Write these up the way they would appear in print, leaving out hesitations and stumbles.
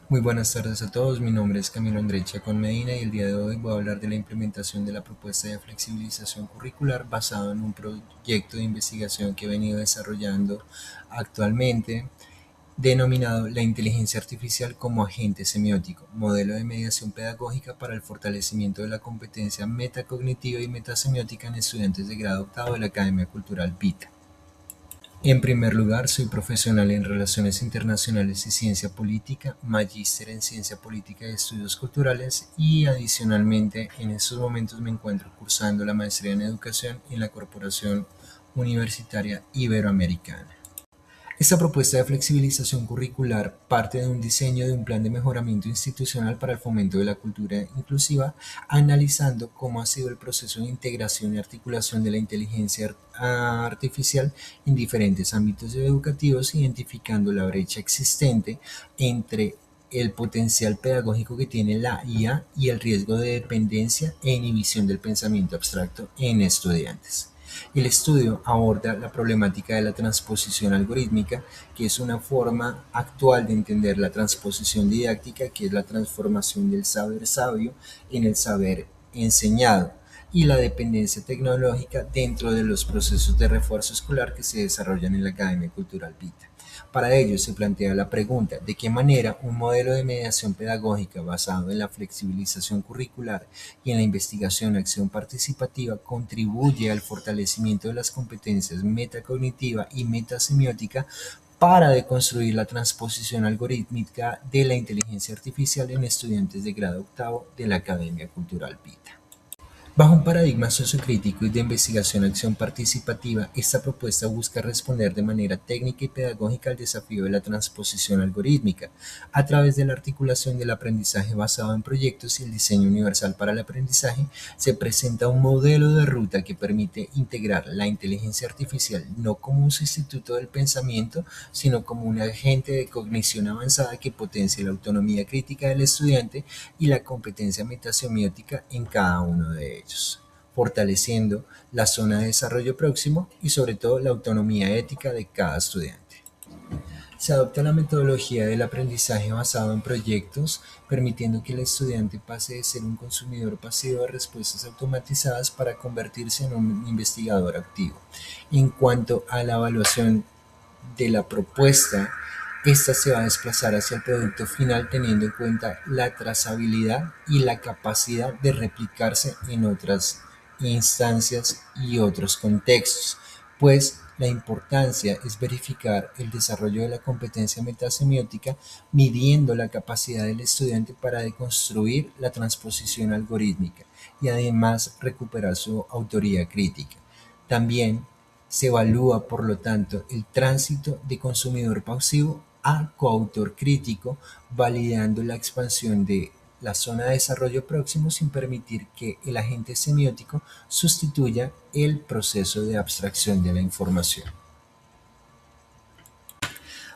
Muy buenas tardes a todos, mi nombre es Camilo Andrés Chacón Medina y el día de hoy voy a hablar de la implementación de la propuesta de flexibilización curricular basado en un proyecto de investigación que he venido desarrollando actualmente denominado la inteligencia artificial como agente semiótico, modelo de mediación pedagógica para el fortalecimiento de la competencia metacognitiva y metasemiótica en estudiantes de grado octavo de la Academia Cultural Vita. En primer lugar, soy profesional en Relaciones Internacionales y Ciencia Política, magíster en Ciencia Política y Estudios Culturales y adicionalmente en estos momentos me encuentro cursando la maestría en Educación en la Corporación Universitaria Iberoamericana. Esta propuesta de flexibilización curricular parte de un diseño de un plan de mejoramiento institucional para el fomento de la cultura inclusiva, analizando cómo ha sido el proceso de integración y articulación de la inteligencia artificial en diferentes ámbitos educativos, identificando la brecha existente entre el potencial pedagógico que tiene la IA y el riesgo de dependencia e inhibición del pensamiento abstracto en estudiantes. El estudio aborda la problemática de la transposición algorítmica, que es una forma actual de entender la transposición didáctica, que es la transformación del saber sabio en el saber enseñado, y la dependencia tecnológica dentro de los procesos de refuerzo escolar que se desarrollan en la Academia Cultural Vita. Para ello se plantea la pregunta de qué manera un modelo de mediación pedagógica basado en la flexibilización curricular y en la investigación-acción participativa contribuye al fortalecimiento de las competencias metacognitiva y metasemiótica para deconstruir la transposición algorítmica de la inteligencia artificial en estudiantes de grado octavo de la Academia Cultural Vita. Bajo un paradigma sociocrítico y de investigación-acción participativa, esta propuesta busca responder de manera técnica y pedagógica al desafío de la transposición algorítmica, a través de la articulación del aprendizaje basado en proyectos y el diseño universal para el aprendizaje. Se presenta un modelo de ruta que permite integrar la inteligencia artificial no como un sustituto del pensamiento, sino como un agente de cognición avanzada que potencie la autonomía crítica del estudiante y la competencia metasemiótica en cada uno de ellos, fortaleciendo la zona de desarrollo próximo y sobre todo la autonomía ética de cada estudiante. Se adopta la metodología del aprendizaje basado en proyectos, permitiendo que el estudiante pase de ser un consumidor pasivo de respuestas automatizadas para convertirse en un investigador activo. En cuanto a la evaluación de la propuesta, esta se va a desplazar hacia el producto final teniendo en cuenta la trazabilidad y la capacidad de replicarse en otras instancias y otros contextos, pues la importancia es verificar el desarrollo de la competencia metasemiótica midiendo la capacidad del estudiante para deconstruir la transposición algorítmica y además recuperar su autoría crítica. También se evalúa, por lo tanto, el tránsito de consumidor pasivo a coautor crítico, validando la expansión de la zona de desarrollo próximo sin permitir que el agente semiótico sustituya el proceso de abstracción de la información.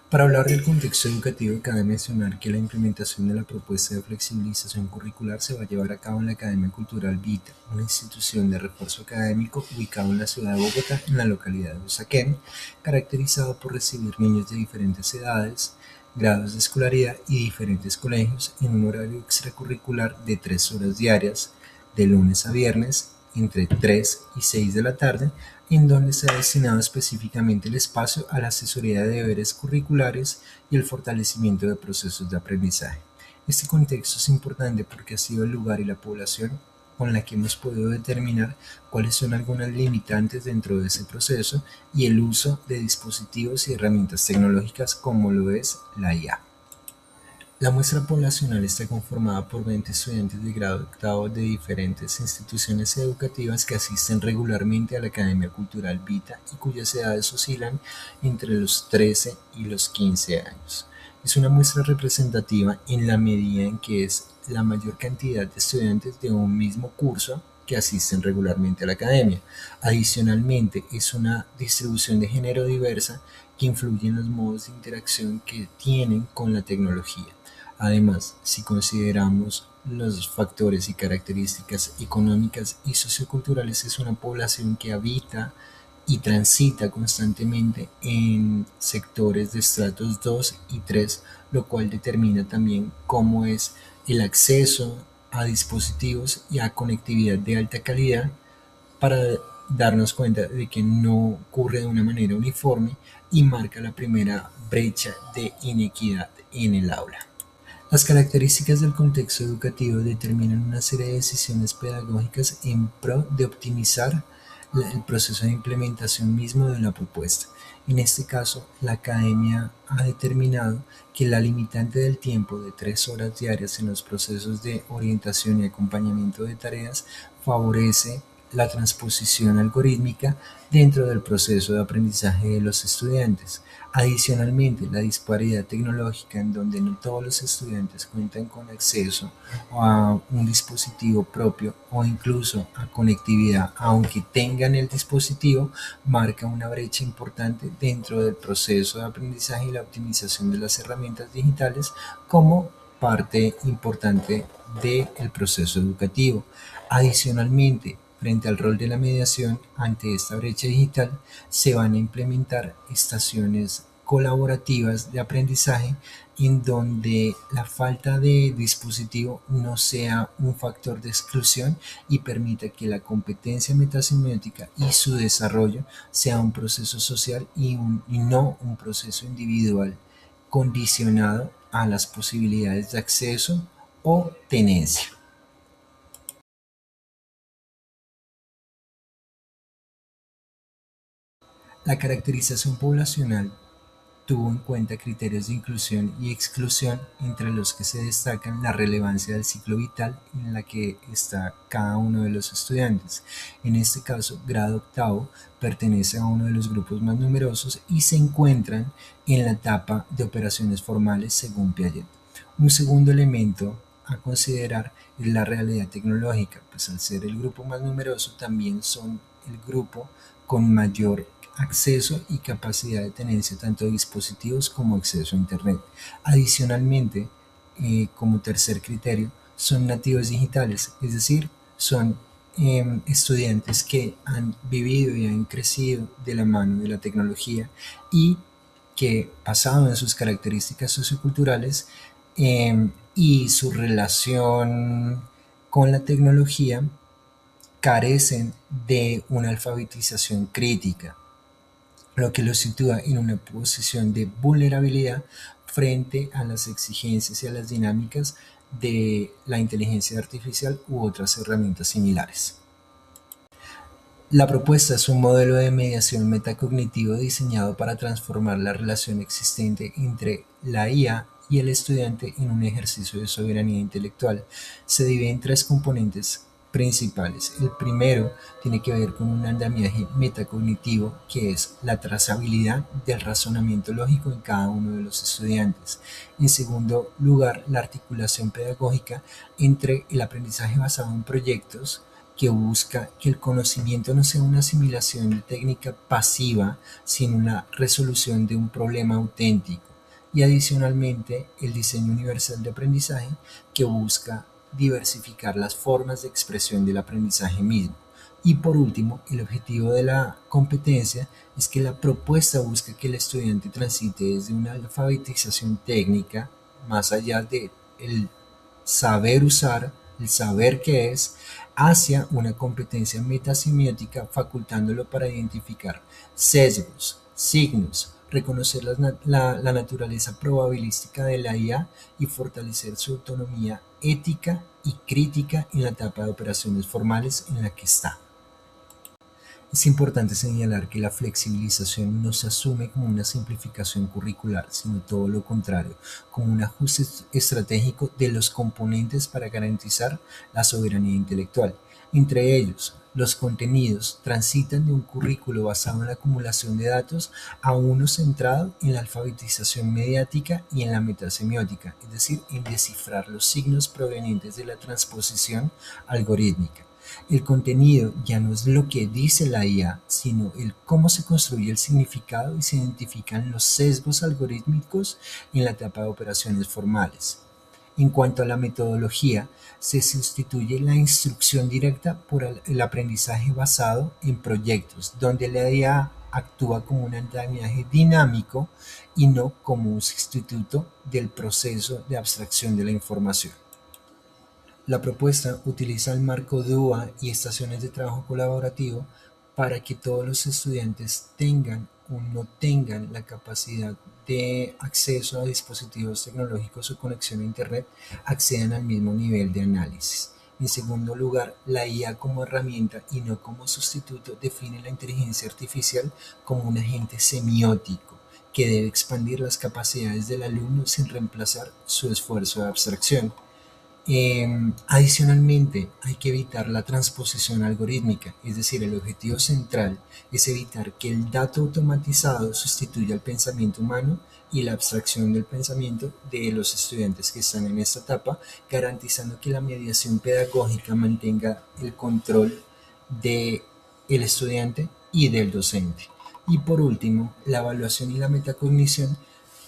Para hablar del contexto educativo, cabe mencionar que la implementación de la propuesta de flexibilización curricular se va a llevar a cabo en la Academia Cultural Vita, una institución de refuerzo académico ubicada en la ciudad de Bogotá, en la localidad de Usaquén, caracterizado por recibir niños de diferentes edades, grados de escolaridad y diferentes colegios en un horario extracurricular de 3 horas diarias, de lunes a viernes, entre 3 y 6 de la tarde, en donde se ha destinado específicamente el espacio a la asesoría de deberes curriculares y el fortalecimiento de procesos de aprendizaje. Este contexto es importante porque ha sido el lugar y la población con la que hemos podido determinar cuáles son algunas limitantes dentro de ese proceso y el uso de dispositivos y herramientas tecnológicas como lo es la IA. La muestra poblacional está conformada por 20 estudiantes de grado octavo de diferentes instituciones educativas que asisten regularmente a la Academia Cultural Vita y cuyas edades oscilan entre los 13 y los 15 años. Es una muestra representativa en la medida en que es la mayor cantidad de estudiantes de un mismo curso que asisten regularmente a la academia. Adicionalmente, es una distribución de género diversa que influye en los modos de interacción que tienen con la tecnología. Además, si consideramos los factores y características económicas y socioculturales, es una población que habita y transita constantemente en sectores de estratos 2 y 3, lo cual determina también cómo es el acceso a dispositivos y a conectividad de alta calidad para darnos cuenta de que no ocurre de una manera uniforme y marca la primera brecha de inequidad en el aula. Las características del contexto educativo determinan una serie de decisiones pedagógicas en pro de optimizar el proceso de implementación mismo de la propuesta. En este caso, la academia ha determinado que la limitante del tiempo de 3 horas diarias en los procesos de orientación y acompañamiento de tareas favorece la transposición algorítmica dentro del proceso de aprendizaje de los estudiantes. Adicionalmente, la disparidad tecnológica en donde no todos los estudiantes cuentan con acceso a un dispositivo propio o incluso a conectividad, aunque tengan el dispositivo, marca una brecha importante dentro del proceso de aprendizaje y la optimización de las herramientas digitales como parte importante del proceso educativo. Adicionalmente, frente al rol de la mediación ante esta brecha digital, se van a implementar estaciones colaborativas de aprendizaje en donde la falta de dispositivo no sea un factor de exclusión y permita que la competencia metasemiótica y su desarrollo sea un proceso social y no un proceso individual condicionado a las posibilidades de acceso o tenencia. La caracterización poblacional tuvo en cuenta criterios de inclusión y exclusión, entre los que se destacan la relevancia del ciclo vital en la que está cada uno de los estudiantes. En este caso, grado octavo pertenece a uno de los grupos más numerosos y se encuentran en la etapa de operaciones formales según Piaget. Un segundo elemento a considerar es la realidad tecnológica, pues al ser el grupo más numeroso también son el grupo con mayor acceso y capacidad de tenencia tanto de dispositivos como acceso a Internet. Adicionalmente, como tercer criterio, son nativos digitales, es decir, son estudiantes que han vivido y han crecido de la mano de la tecnología y que, basado en sus características socioculturales y su relación con la tecnología, carecen de una alfabetización crítica, lo que los sitúa en una posición de vulnerabilidad frente a las exigencias y a las dinámicas de la inteligencia artificial u otras herramientas similares. La propuesta es un modelo de mediación metacognitivo diseñado para transformar la relación existente entre la IA y el estudiante en un ejercicio de soberanía intelectual. Se divide en tres componentes principales. El primero tiene que ver con un andamiaje metacognitivo, que es la trazabilidad del razonamiento lógico en cada uno de los estudiantes. En segundo lugar, la articulación pedagógica entre el aprendizaje basado en proyectos, que busca que el conocimiento no sea una asimilación de técnica pasiva, sino una resolución de un problema auténtico. Y adicionalmente, el diseño universal de aprendizaje, que busca diversificar las formas de expresión del aprendizaje mismo. Y por último, el objetivo de la competencia es que la propuesta busca que el estudiante transite desde una alfabetización técnica, más allá de el saber usar, el saber qué es, hacia una competencia metasemiótica, facultándolo para identificar sesgos, signos, reconocer la naturaleza probabilística de la IA y fortalecer su autonomía ética y crítica en la etapa de operaciones formales en la que está. Es importante señalar que la flexibilización no se asume como una simplificación curricular, sino todo lo contrario, como un ajuste estratégico de los componentes para garantizar la soberanía intelectual. Entre ellos, los contenidos transitan de un currículo basado en la acumulación de datos a uno centrado en la alfabetización mediática y en la metasemiótica, es decir, en descifrar los signos provenientes de la transposición algorítmica. El contenido ya no es lo que dice la IA, sino el cómo se construye el significado y se identifican los sesgos algorítmicos en la etapa de operaciones formales. En cuanto a la metodología, se sustituye la instrucción directa por el aprendizaje basado en proyectos, donde la IA actúa como un andamiaje dinámico y no como un sustituto del proceso de abstracción de la información. La propuesta utiliza el marco DUA y estaciones de trabajo colaborativo para que todos los estudiantes tengan o no tengan la capacidad de acceso a dispositivos tecnológicos o conexión a Internet, accedan al mismo nivel de análisis. En segundo lugar, la IA como herramienta y no como sustituto define la inteligencia artificial como un agente semiótico que debe expandir las capacidades del alumno sin reemplazar su esfuerzo de abstracción. Adicionalmente, hay que evitar la transposición algorítmica, es decir, el objetivo central es evitar que el dato automatizado sustituya al pensamiento humano y la abstracción del pensamiento de los estudiantes que están en esta etapa, garantizando que la mediación pedagógica mantenga el control del estudiante y del docente. Y por último, la evaluación y la metacognición.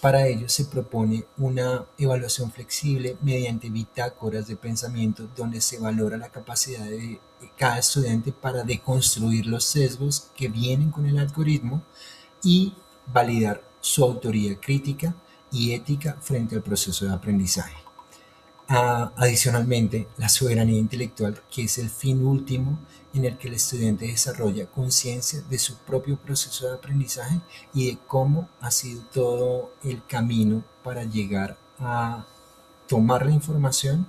Para ello se propone una evaluación flexible mediante bitácoras de pensamiento donde se valora la capacidad de cada estudiante para deconstruir los sesgos que vienen con el algoritmo y validar su autoría crítica y ética frente al proceso de aprendizaje. Adicionalmente, la soberanía intelectual, que es el fin último en el que el estudiante desarrolla conciencia de su propio proceso de aprendizaje y de cómo ha sido todo el camino para llegar a tomar la información,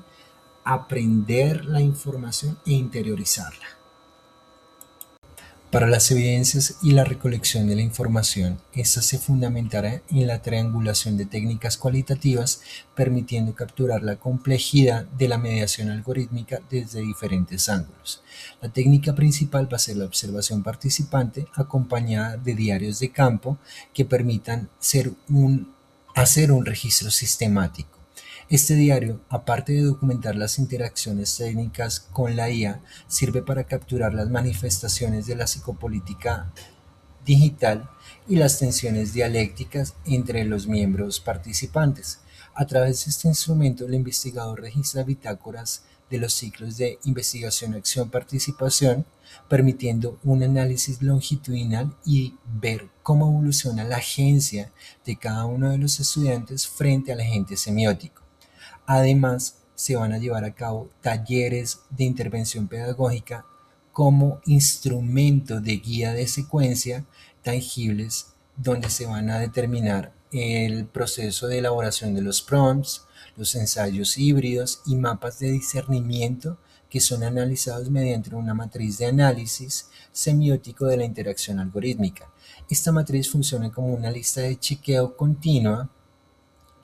aprender la información e interiorizarla. Para las evidencias y la recolección de la información, esta se fundamentará en la triangulación de técnicas cualitativas, permitiendo capturar la complejidad de la mediación algorítmica desde diferentes ángulos. La técnica principal va a ser la observación participante, acompañada de diarios de campo que permitan hacer un registro sistemático. Este diario, aparte de documentar las interacciones técnicas con la IA, sirve para capturar las manifestaciones de la psicopolítica digital y las tensiones dialécticas entre los miembros participantes. A través de este instrumento, el investigador registra bitácoras de los ciclos de investigación, acción, participación, permitiendo un análisis longitudinal y ver cómo evoluciona la agencia de cada uno de los estudiantes frente al agente semiótico. Además, se van a llevar a cabo talleres de intervención pedagógica como instrumento de guía de secuencia tangibles donde se van a determinar el proceso de elaboración de los prompts, los ensayos híbridos y mapas de discernimiento que son analizados mediante una matriz de análisis semiótico de la interacción algorítmica. Esta matriz funciona como una lista de chequeo continua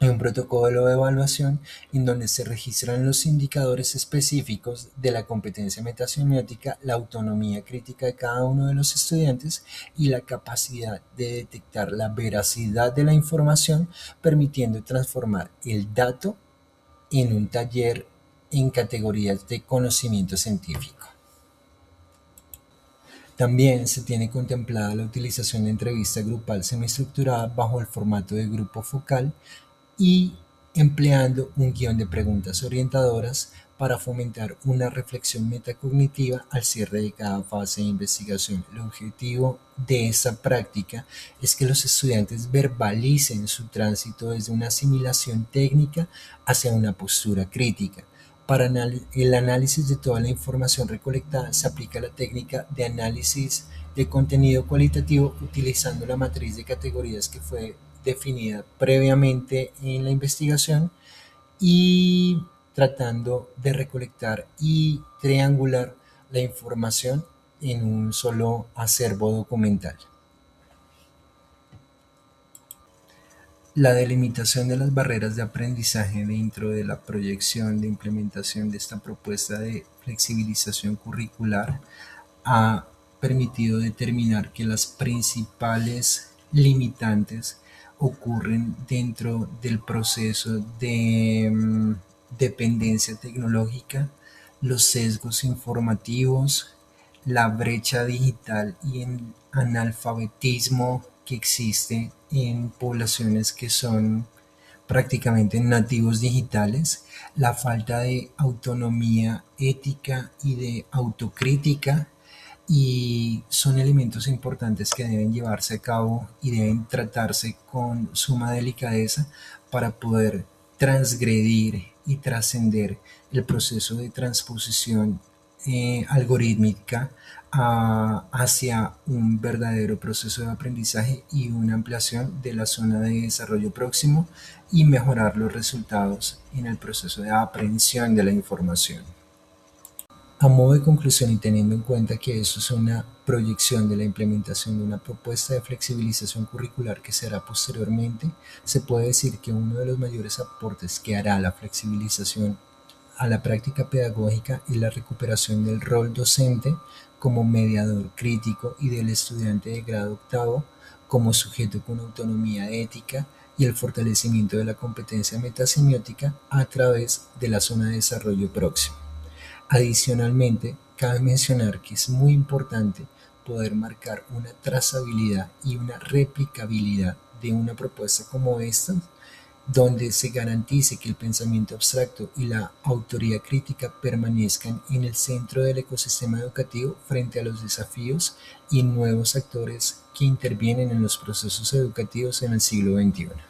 y un protocolo de evaluación en donde se registran los indicadores específicos de la competencia metasemiótica, la autonomía crítica de cada uno de los estudiantes y la capacidad de detectar la veracidad de la información, permitiendo transformar el dato en un taller en categorías de conocimiento científico. También se tiene contemplada la utilización de entrevista grupal semiestructurada bajo el formato de grupo focal y empleando un guión de preguntas orientadoras para fomentar una reflexión metacognitiva al cierre de cada fase de investigación. El objetivo de esta práctica es que los estudiantes verbalicen su tránsito desde una asimilación técnica hacia una postura crítica. Para el análisis de toda la información recolectada se aplica la técnica de análisis de contenido cualitativo utilizando la matriz de categorías que fue definida previamente en la investigación y tratando de recolectar y triangular la información en un solo acervo documental. La delimitación de las barreras de aprendizaje dentro de la proyección de implementación de esta propuesta de flexibilización curricular ha permitido determinar que las principales limitantes ocurren dentro del proceso de dependencia tecnológica, los sesgos informativos, la brecha digital y el analfabetismo que existe en poblaciones que son prácticamente nativos digitales, la falta de autonomía ética y de autocrítica, y son elementos importantes que deben llevarse a cabo y deben tratarse con suma delicadeza para poder transgredir y trascender el proceso de transposición algorítmica hacia un verdadero proceso de aprendizaje y una ampliación de la zona de desarrollo próximo y mejorar los resultados en el proceso de aprehensión de la información. A modo de conclusión y teniendo en cuenta que eso es una proyección de la implementación de una propuesta de flexibilización curricular que será posteriormente, se puede decir que uno de los mayores aportes que hará la flexibilización a la práctica pedagógica es la recuperación del rol docente como mediador crítico y del estudiante de grado octavo como sujeto con autonomía ética, y el fortalecimiento de la competencia metasemiótica a través de la zona de desarrollo próximo. Adicionalmente, cabe mencionar que es muy importante poder marcar una trazabilidad y una replicabilidad de una propuesta como esta, donde se garantice que el pensamiento abstracto y la autoría crítica permanezcan en el centro del ecosistema educativo frente a los desafíos y nuevos actores que intervienen en los procesos educativos en el siglo XXI.